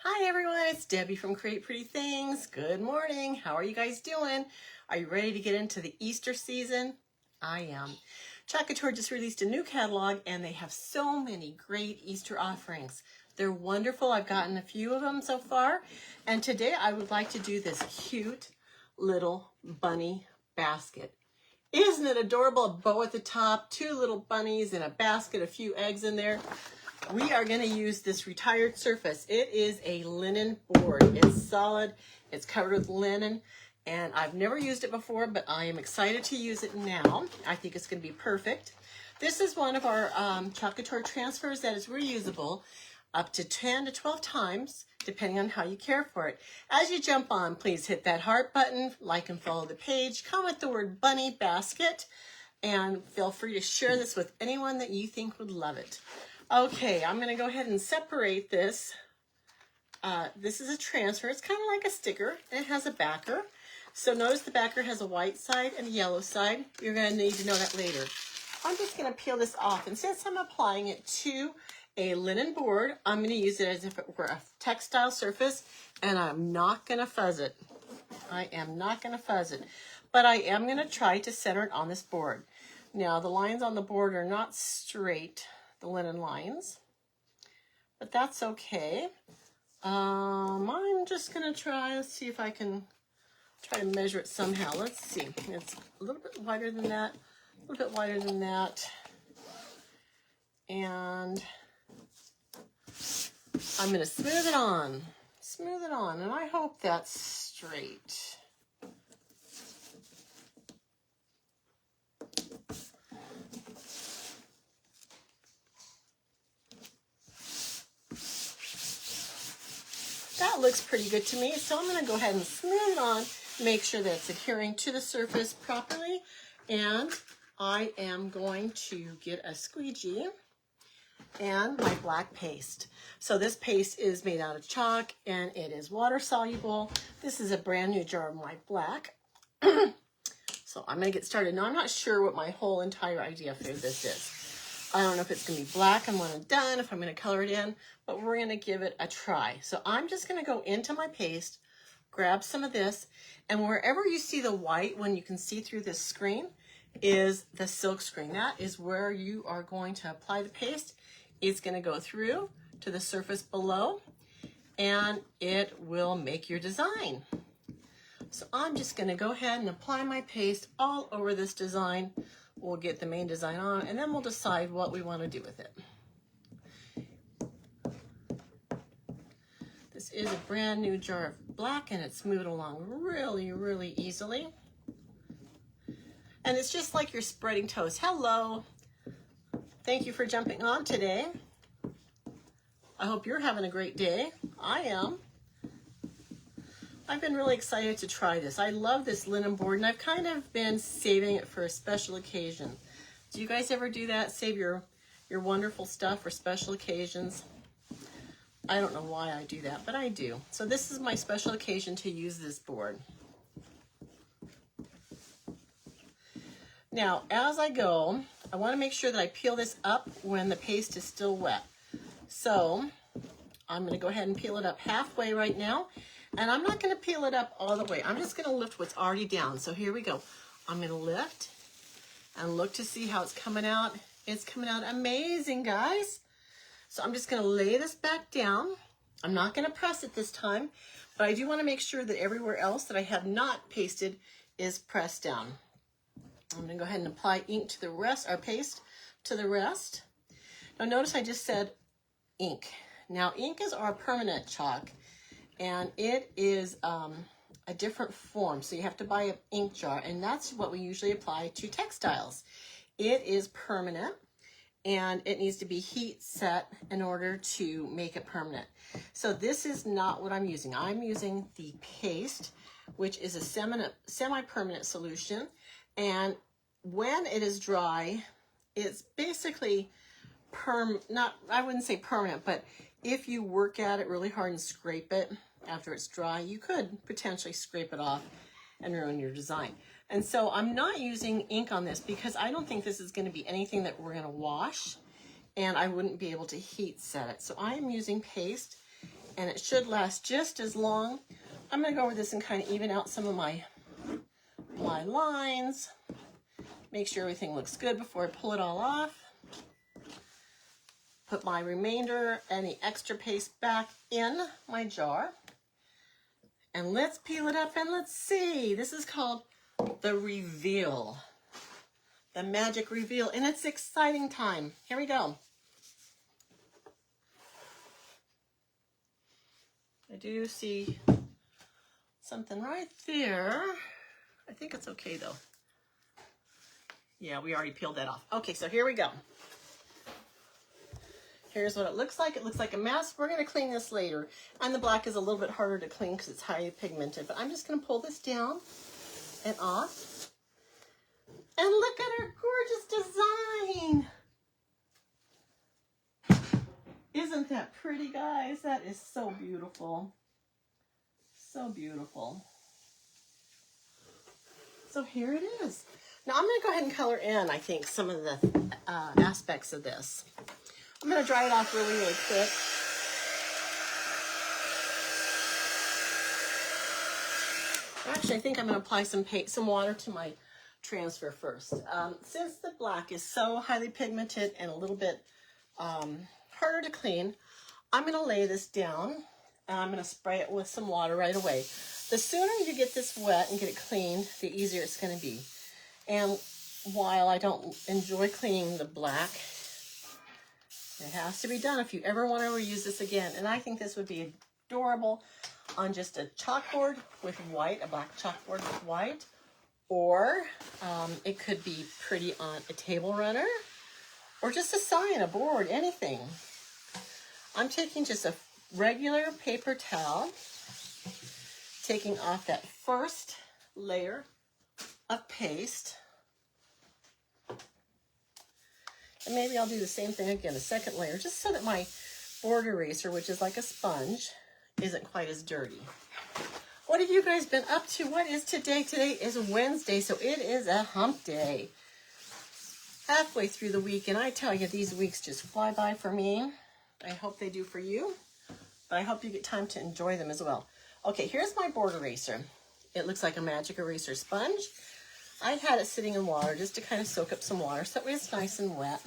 Hi everyone, it's Debbie from Create Pretty Things. Good morning. How are you guys doing? Are you ready to get into the Easter season? I am. Chat Couture just released a new catalog and they have so many great Easter offerings. They're wonderful. I've gotten a few of them so far. And today I would like to do this cute little bunny basket. Isn't it adorable? A bow at the top, two little bunnies in a basket, a few eggs in there. We are going to use this retired surface. It is a linen board. It's solid. It's covered with linen. And I've never used it before, but I am excited to use it now. I think it's going to be perfect. This is one of our Chat Couture transfers that is reusable up to 10 to 12 times, depending on how you care for it. As you jump on, please hit that heart button, like and follow the page, comment the word bunny basket, and feel free to share this with anyone that you think would love it. Okay, I'm going to go ahead and separate this. This is a transfer. It's kind of like a sticker. It has a backer. So notice the backer has a white side and a yellow side. You're going to need to know that later. I'm just going to peel this off. And since I'm applying it to a linen board, I'm going to use it as if it were a textile surface. And I'm not going to fuzz it. I am not going to fuzz it. But I am going to try to center it on this board. Now, the lines on the board are not straight, the linen lines, but that's okay. I'm just gonna try, let's see if I can try to measure it somehow. Let's see, it's a little bit wider than that, a little bit wider than that, and I'm gonna smooth it on, and I hope that's straight. That looks pretty good to me, so I'm going to go ahead and smooth it on, make sure that it's adhering to the surface properly, and I am going to get a squeegee and my black paste. So this paste is made out of chalk and it is water soluble. This is a brand new jar of my black. So I'm going to get started. Now I'm not sure what my whole entire idea for this is. I don't know if it's going to be black and when I'm done, if I'm going to color it in, but we're going to give it a try. So I'm just going to go into my paste, grab some of this, and wherever you see the white, when you can see through this screen, is the silk screen. That is where you are going to apply the paste. It's going to go through to the surface below, and it will make your design. So I'm just going to go ahead and apply my paste all over this design. We'll get the main design on, and then we'll decide what we want to do with it. This is a brand new jar of black, and it's moving along really, really easily. And it's just like you're spreading toast. Hello. Thank you for jumping on today. I hope you're having a great day. I am. I've been really excited to try this. I love this linen board, and I've kind of been saving it for a special occasion. Do you guys ever do that? Save your wonderful stuff for special occasions? I don't know why I do that, but I do. So this is my special occasion to use this board. Now, as I go, I want to make sure that I peel this up when the paste is still wet. So I'm going to go ahead and peel it up halfway right now. And I'm not going to peel it up all the way. I'm just going to lift what's already down. So here we go. I'm going to lift and look to see how it's coming out. It's coming out amazing, guys. So I'm just going to lay this back down. I'm not going to press it this time, but I do want to make sure that everywhere else that I have not pasted is pressed down. I'm going to go ahead and apply ink to the rest, or paste to the rest. Now notice I just said ink. Now ink is our permanent chalk. And it is a different form, so you have to buy an ink jar, and that's what we usually apply to textiles. It is permanent, and it needs to be heat set in order to make it permanent. So this is not what I'm using. I'm using the paste, which is a semi-permanent solution, and when it is dry, it's basically I wouldn't say permanent, but if you work at it really hard and scrape it after it's dry, you could potentially scrape it off and ruin your design. And so I'm not using ink on this because I don't think this is going to be anything that we're going to wash, and I wouldn't be able to heat set it. So I am using paste, and it should last just as long. I'm going to go over this and kind of even out some of my lines. Make sure everything looks good before I pull it all off. Put my remainder, any extra paste back in my jar. And let's peel it up and let's see. This is called the reveal. The magic reveal. And it's exciting time. Here we go. I do see something right there. I think it's okay though. Yeah, we already peeled that off. Okay, so here we go. Here's what it looks like. It looks like a mess. We're going to clean this later. And the black is a little bit harder to clean because it's highly pigmented. But I'm just going to pull this down and off. And look at our gorgeous design. Isn't that pretty, guys? That is so beautiful. So beautiful. So here it is. Now I'm going to go ahead and color in, I think, some of the aspects of this. I'm going to dry it off really, really quick. Actually, I think I'm going to apply some water to my transfer first. Since the black is so highly pigmented and a little bit harder to clean, I'm going to lay this down and I'm going to spray it with some water right away. The sooner you get this wet and get it cleaned, the easier it's going to be. And while I don't enjoy cleaning the black, it has to be done if you ever want to reuse this again. And I think this would be adorable on just a chalkboard with white, a black chalkboard with white, or it could be pretty on a table runner, or just a sign, a board, anything. I'm taking just a regular paper towel, taking off that first layer of paste. And maybe I'll do the same thing again, a second layer, just so that my board eraser, which is like a sponge, isn't quite as dirty. What have you guys been up to? What is today? Today is Wednesday, so it is a hump day. Halfway through the week, and I tell you, these weeks just fly by for me. I hope they do for you, but I hope you get time to enjoy them as well. Okay, here's my board eraser. It looks like a magic eraser sponge. I had it sitting in water just to kind of soak up some water so it was nice and wet.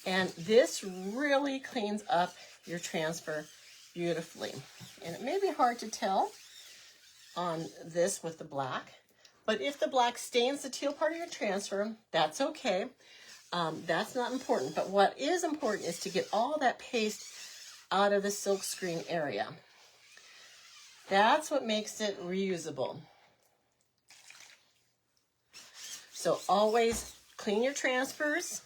And this really cleans up your transfer beautifully. And it may be hard to tell on this with the black, but if the black stains the teal part of your transfer, that's okay. That's not important. But what is important is to get all that paste out of the silk screen area. That's what makes it reusable. So always clean your transfers,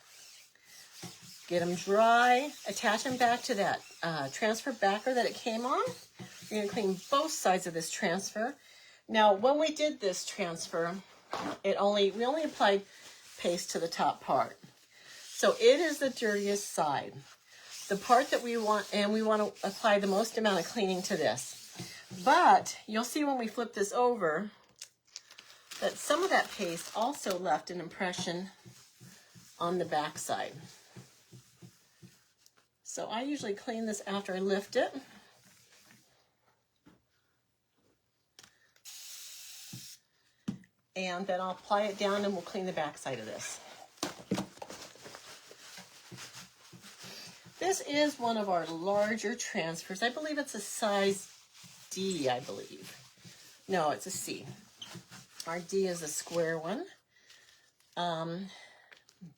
get them dry, attach them back to that transfer backer that it came on. You're going to clean both sides of this transfer. Now, when we did this transfer, we only applied paste to the top part. So it is the dirtiest side. The part that we want, and we want to apply the most amount of cleaning to this. But you'll see when we flip this over that some of that paste also left an impression on the back side. So I usually clean this after I lift it. And then I'll apply it down and we'll clean the back side of this. This is one of our larger transfers. I believe it's a size D, I believe. No, it's a C. Our D is a square one.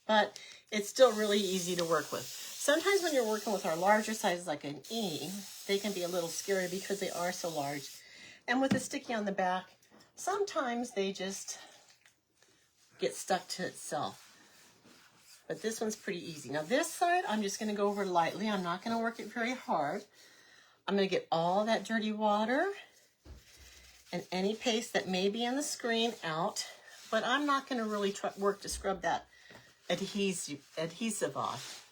But it's still really easy to work with. Sometimes when you're working with our larger sizes like an E, they can be a little scary because they are so large. And with the sticky on the back, sometimes they just get stuck to itself. But this one's pretty easy. Now this side, I'm just going to go over lightly. I'm not going to work it very hard. I'm going to get all that dirty water and any paste that may be in the screen out. But I'm not going to really work to scrub that adhesive off.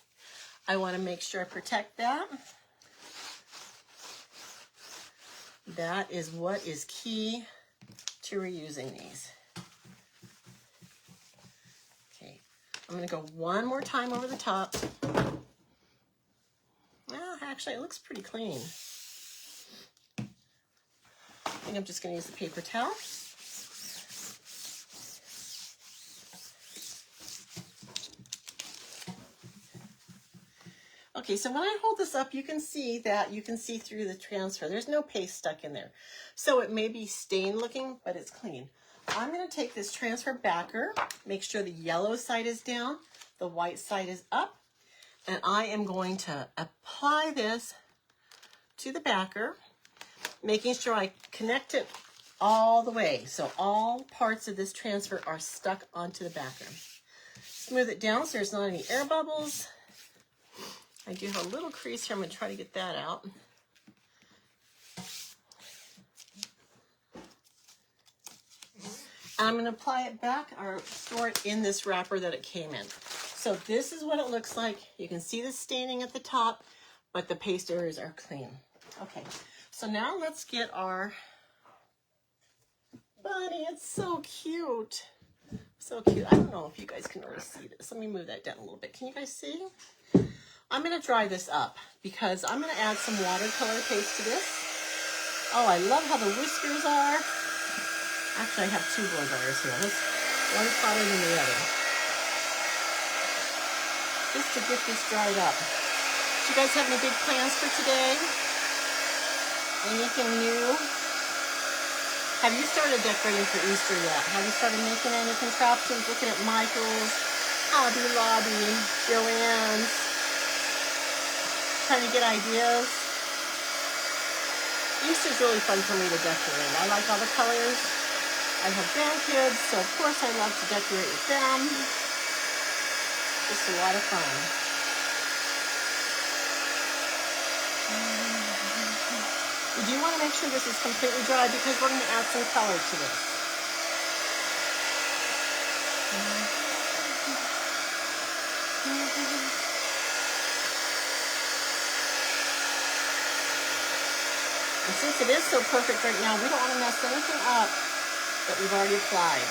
I want to make sure I protect that. That is what is key to reusing these. I'm going to go one more time over the top. Well, Actually, it looks pretty clean. I think I'm just going to use the paper towel. Okay, so when I hold this up, you can see that you can see through the transfer. There's no paste stuck in there. So it may be stained looking, but it's clean. I'm going to take this transfer backer, make sure the yellow side is down, the white side is up, and I am going to apply this to the backer, making sure I connect it all the way. So all parts of this transfer are stuck onto the backer. Smooth it down so there's not any air bubbles. I do have a little crease here. I'm going to try to get that out. And I'm going to apply it back or store it in this wrapper that it came in. So this is what it looks like. You can see the staining at the top, but the paste areas are clean. Okay, so now let's get our bunny. It's so cute. So cute. I don't know if you guys can really see this. Let me move that down a little bit. Can you guys see? I'm going to dry this up because I'm going to add some watercolor paste to this. Oh, I love how the whiskers are. Actually, I have two blow dryers here. One's hotter than the other. Just to get this dried up. Do you guys have any big plans for today? Anything new? Have you started decorating for Easter yet? Have you started making any contraptions? Looking at Michael's, Hobby Lobby, Joann's? Trying to get ideas. Easter's really fun for me to decorate. I like all the colors. I have grandkids, so of course I love to decorate with them. Just a lot of fun. You do want to make sure this is completely dry because we're going to add some color to this. And since it is so perfect right now, we don't want to mess anything up that we've already applied.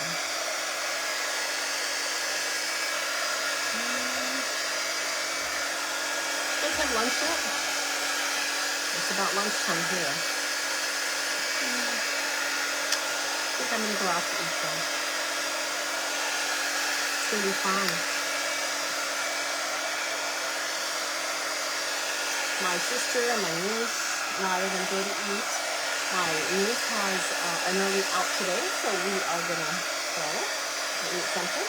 You guys have lunch yet? It's about lunchtime here. I think I'm going to go out to eat them. It's going to be fun. My sister and my niece and I are going to go to eat. My niece has an early out today, so we are going to go and eat something.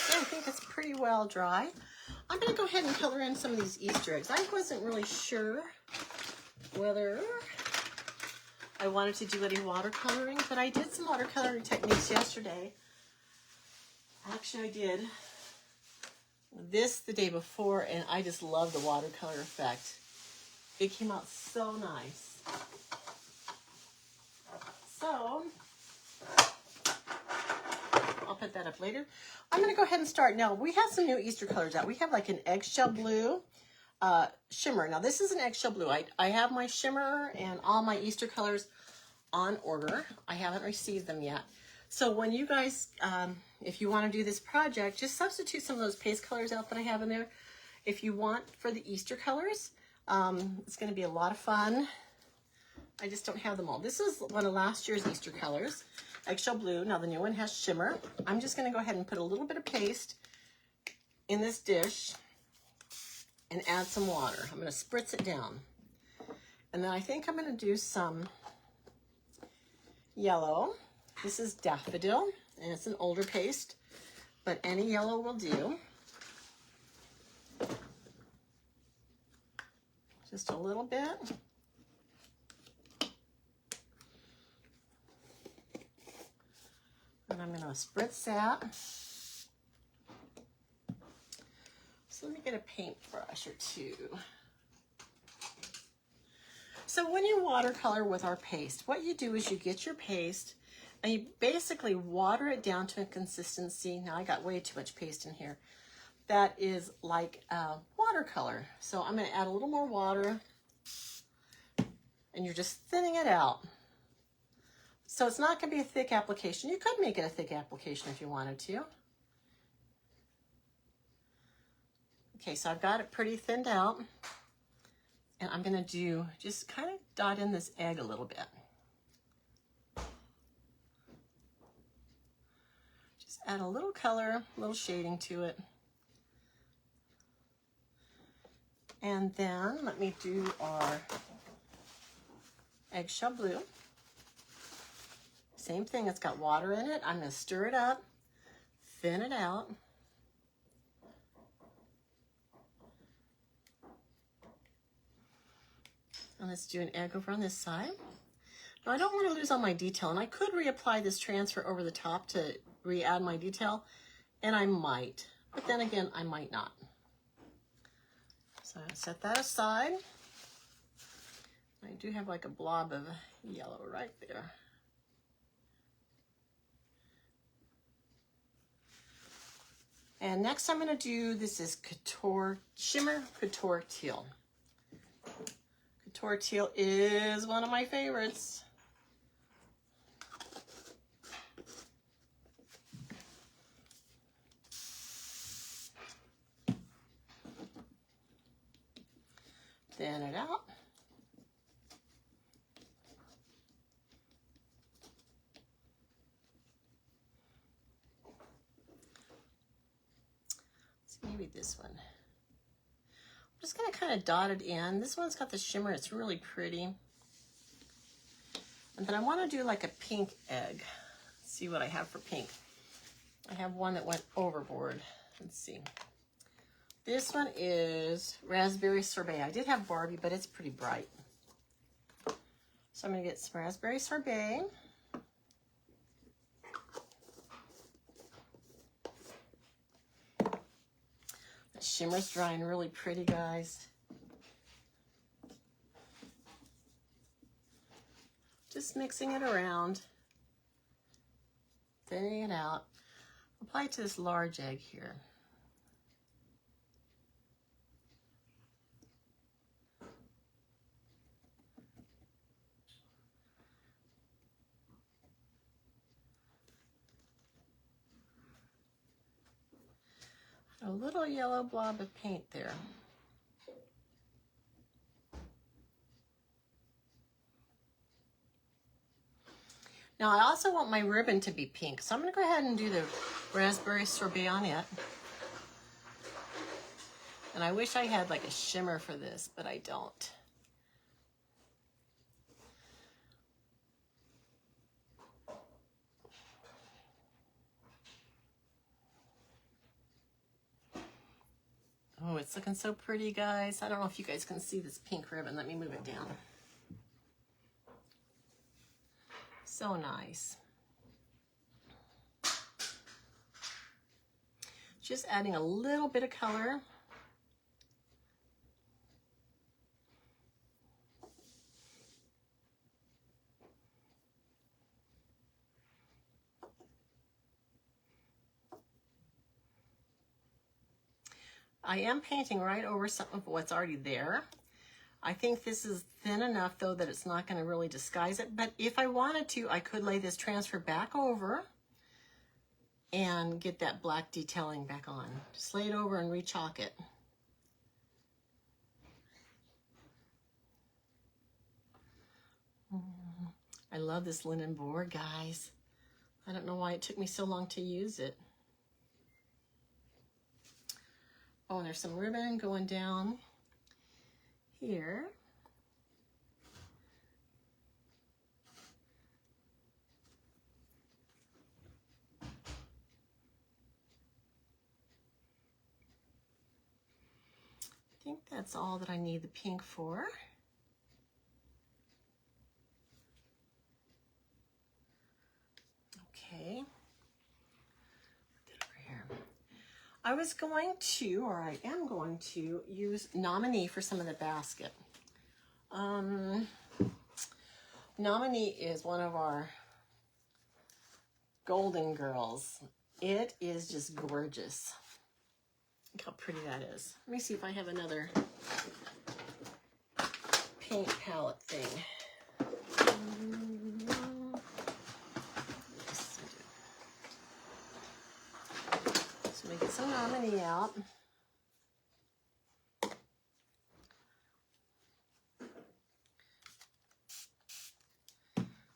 I think it's pretty well dry. I'm going to go ahead and color in some of these Easter eggs. I wasn't really sure whether I wanted to do any watercoloring, but I did some watercoloring techniques yesterday. Actually, I did this the day before, and I just love the watercolor effect. It came out so nice. So I'll put that up later. I'm going to go ahead and start. Now, we have some new Easter colors out. We have like an eggshell blue shimmer. Now, this is an eggshell blue. I have my shimmer and all my Easter colors on order. I haven't received them yet. So when you guys, if you want to do this project, just substitute some of those paste colors out that I have in there. If you want for the Easter colors, it's going to be a lot of fun. I just don't have them all. This is one of last year's Easter colors, eggshell blue. Now the new one has shimmer. I'm just going to go ahead and put a little bit of paste in this dish and add some water. I'm going to spritz it down. And then I think I'm going to do some yellow. This is daffodil, and it's an older paste, but any yellow will do. Just a little bit. And I'm going to spritz that. So let me get a paintbrush or two. So when you watercolor with our paste, what you do is you get your paste And you basically water it down to a consistency. Now I got way too much paste in here. That is like watercolor. So I'm going to add a little more water, and you're just thinning it out. So it's not going to be a thick application. You could make it a thick application if you wanted to. Okay, so I've got it pretty thinned out. And I'm going to do, just kind of dot in this egg a little bit. Just add a little color, a little shading to it. And then let me do our eggshell blue. Same thing, it's got water in it. I'm going to stir it up, thin it out. And let's do an egg over on this side. Now I don't want to lose all my detail, and I could reapply this transfer over the top to re-add my detail, and I might, but then again, I might not. So I'm going to set that aside. I do have like a blob of yellow right there. And next I'm going to do, this is Shimmer Couture Teal. Couture Teal is one of my favorites. Thin it out. Maybe this one. I'm just going to kind of dot it in. This one's got the shimmer. It's really pretty. And then I want to do like a pink egg. Let's see what I have for pink. I have one that went overboard. Let's see. This one is Raspberry Sorbet. I did have Barbie, but it's pretty bright. So I'm going to get some Raspberry Sorbet. The shimmer's drying really pretty, guys. Just mixing it around, thinning it out. Apply it to this large egg here. A little yellow blob of paint there. Now I also want my ribbon to be pink, so I'm going to go ahead and do the Raspberry Sorbet on it. And I wish I had like a shimmer for this, but I don't. Oh, it's looking so pretty, guys. I don't know if you guys can see this pink ribbon. Let me move it down. So nice. Just adding a little bit of color. I am painting right over some of what's already there. I think this is thin enough though that it's not going to really disguise it, but if I wanted to, I could lay this transfer back over and get that black detailing back on. Just lay it over and re-chalk it. I love this linen board, guys. I don't know why it took me so long to use it. Oh, and there's some ribbon going down here. I think that's all that I need the pink for. Okay. Get over here. I was going to, or I am going to, use Nominee for some of the basket. Nominee is one of our Golden Girls. It is just gorgeous. Look how pretty that is. Let me see if I have another paint palette thing. Yes, I do. So we get some nominee out.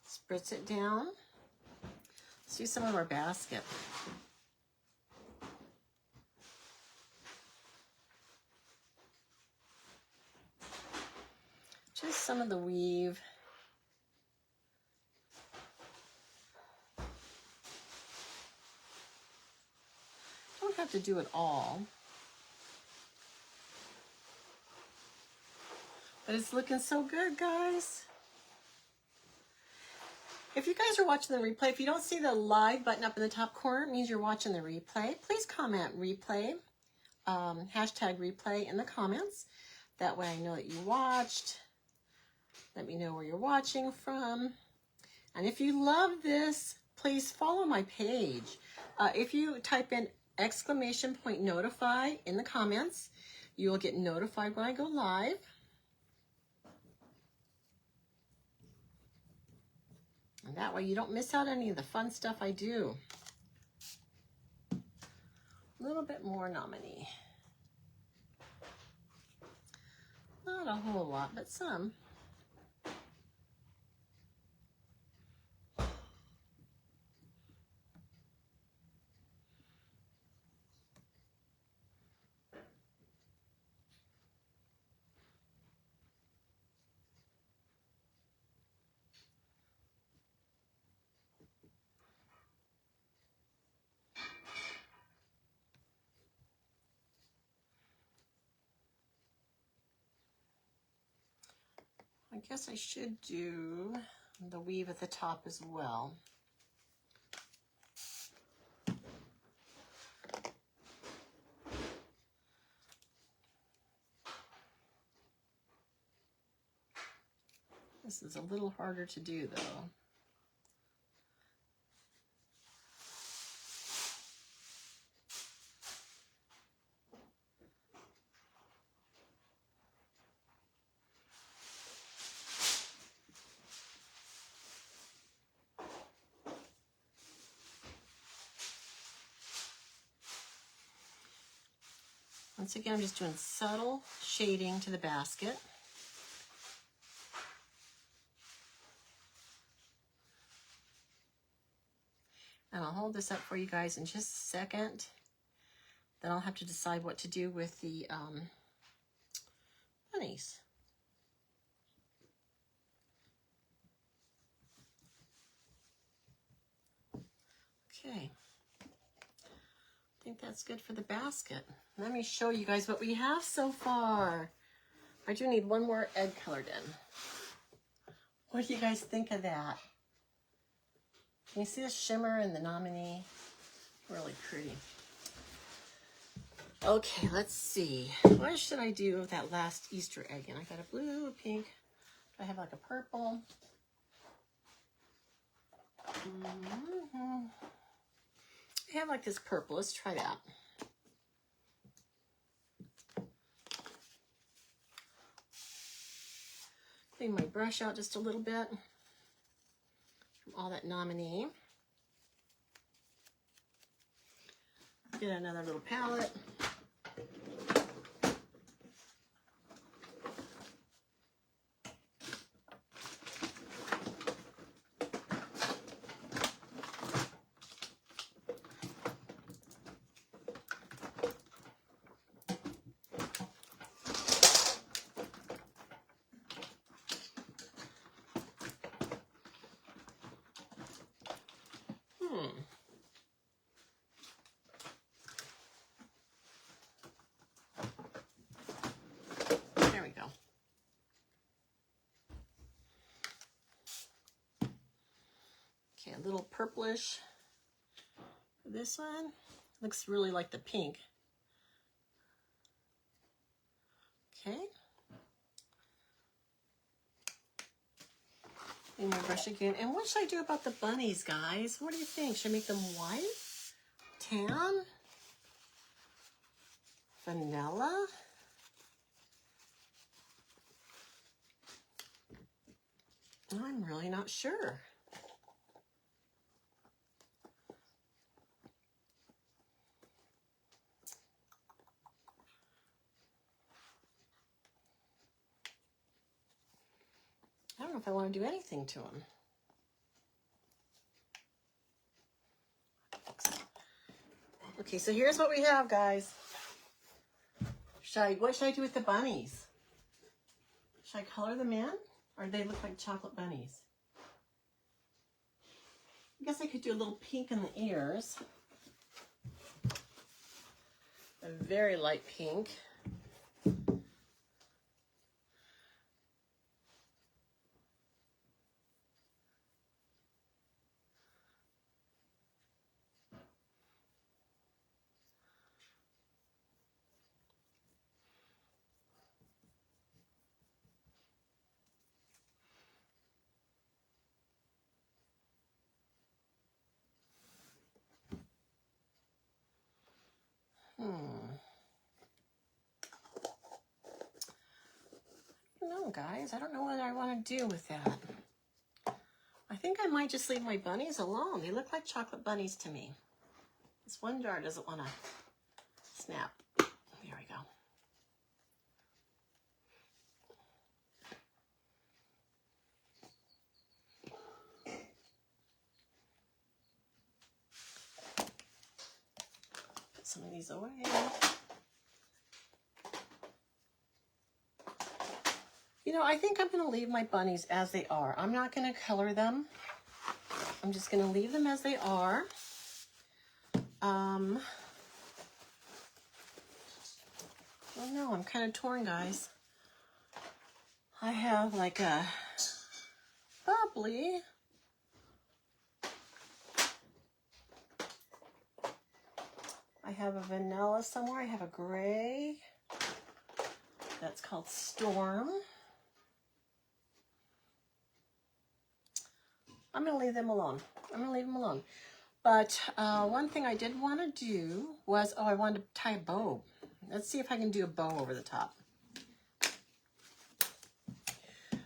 Spritz it down. Let's do some of our basket. Just some of the weave. Don't have to do it all. But it's looking so good, guys. If you guys are watching the replay, if you don't see the live button up in the top corner, it means you're watching the replay. Please comment replay, hashtag replay in the comments. That way I know that you watched. Let me know where you're watching from. And if you love this, please follow my page. If you type in !notify in the comments, you will get notified when I go live. And that way you don't miss out on any of the fun stuff I do. A little bit more nominee. Not a whole lot, but some. I guess I should do the weave at the top as well. This is a little harder to do though. Once again, I'm just doing subtle shading to the basket. And I'll hold this up for you guys in just a second. Then I'll have to decide what to do with the bunnies. Okay. I think that's good for the basket. Let me show you guys what we have so far. I do need one more egg colored in. What do you guys think of that? Can you see the shimmer and the nominee? Really pretty. Okay, let's see. What should I do with that last Easter egg? And I got a blue, a pink. Do I have like a purple? I have like this purple. Let's try that. Clean my brush out just a little bit from all that nominee. Get another little palette. There we go. Okay, a little purplish for this one. Looks really like the pink. Okay. In my brush again. And what should I do about the bunnies, guys? What do you think? Should I make them white? Tan? Vanilla? I'm really not sure. I don't know if I want to do anything to them. Okay, so here's what we have, guys. What should I do with the bunnies? Should I color them in? Or do they look like chocolate bunnies? I guess I could do a little pink in the ears. A very light pink. No, guys, I don't know what I want to do with that. I think I might just leave my bunnies alone. They look like chocolate bunnies to me. This one jar doesn't want to snap. There we go. Put some of these away. You know, I think I'm going to leave my bunnies as they are. I'm not going to color them. I'm just going to leave them as they are. Oh no, I'm kind of torn, guys. I have like a bubbly. I have a vanilla somewhere. I have a gray. That's called Storm. I'm going to leave them alone. I'm going to leave them alone. But one thing I did want to do was, I wanted to tie a bow. Let's see if I can do a bow over the top.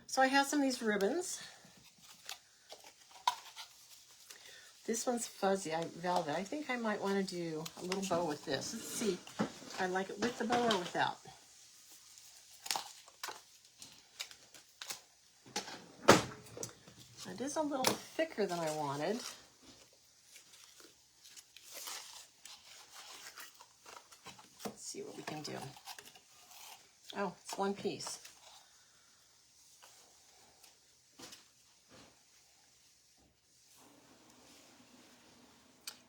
So I have some of these ribbons. This one's fuzzy, velvet. I think I might want to do a little bow with this. Let's see if I like it with the bow or without. It is a little thicker than I wanted. Let's see what we can do. Oh, it's one piece.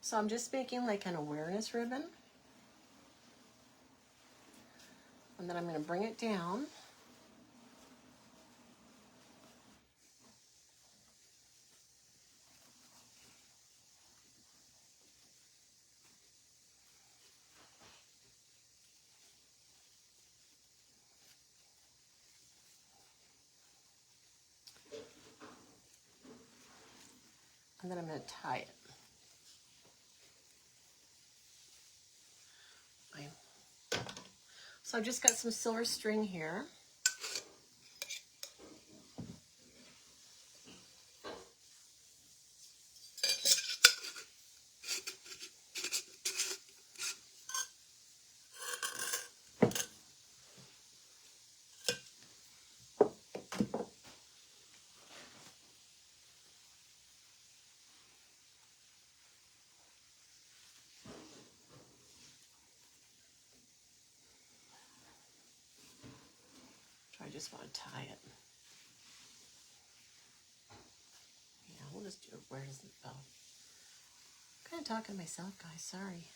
So I'm just making like an awareness ribbon. And then I'm going to bring it down. And then I'm going to tie it. So I've just got some silver string here. I just want to tie it. Yeah, we'll just do it. Where does it go? I'm kind of talking to myself, guys. Sorry.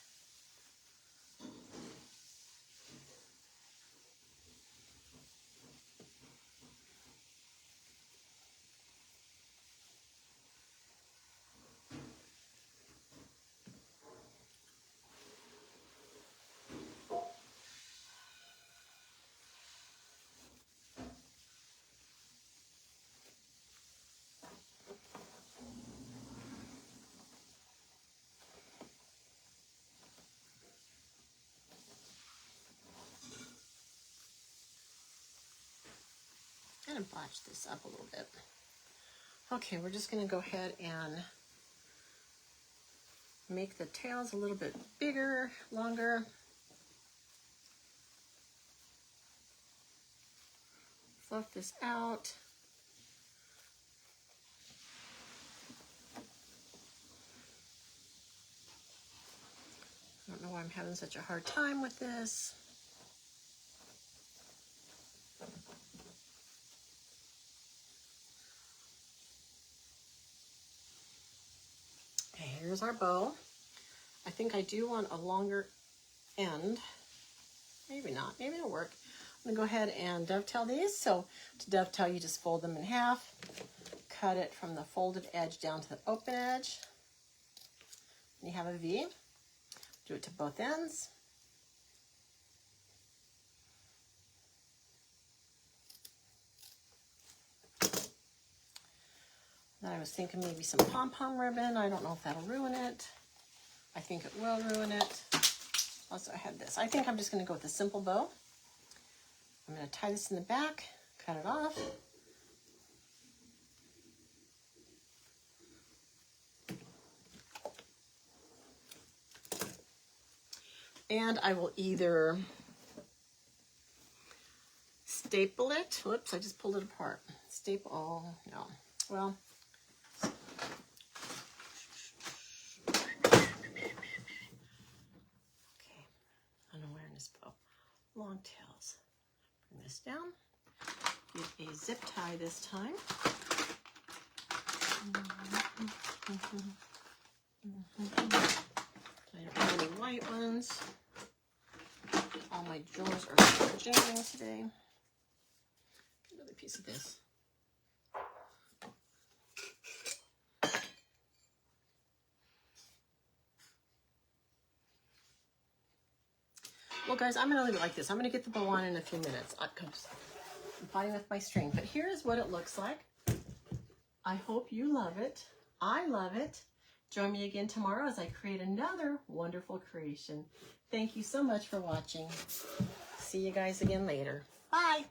kind of botched this up a little bit. Okay, we're just going to go ahead and make the tails a little bit bigger, longer. Fluff this out. I don't know why I'm having such a hard time with this. Okay, here's our bow. I think I do want a longer end. Maybe not, maybe it'll work. I'm gonna go ahead and dovetail these. So to dovetail, you just fold them in half, cut it from the folded edge down to the open edge. And you have a V. Do it to both ends. Then I was thinking maybe some pom-pom ribbon. I don't know if that'll ruin it. I think it will ruin it. Also, I had this. I think I'm just going to go with a simple bow. I'm going to tie this in the back, cut it off. And I will either staple it. Whoops, I just pulled it apart. Staple, oh, no. Well, okay, unawareness bow. Long tails. Bring this down. Get a zip tie this time. I don't have any white ones. All my drawers are jamming today. Another piece of this. Well, guys, I'm going to leave it like this. I'm going to get the bow on in a few minutes. I'm fighting with my string, but here's what it looks like. I hope you love it. I love it. Join me again tomorrow as I create another wonderful creation. Thank you so much for watching. See you guys again later. Bye.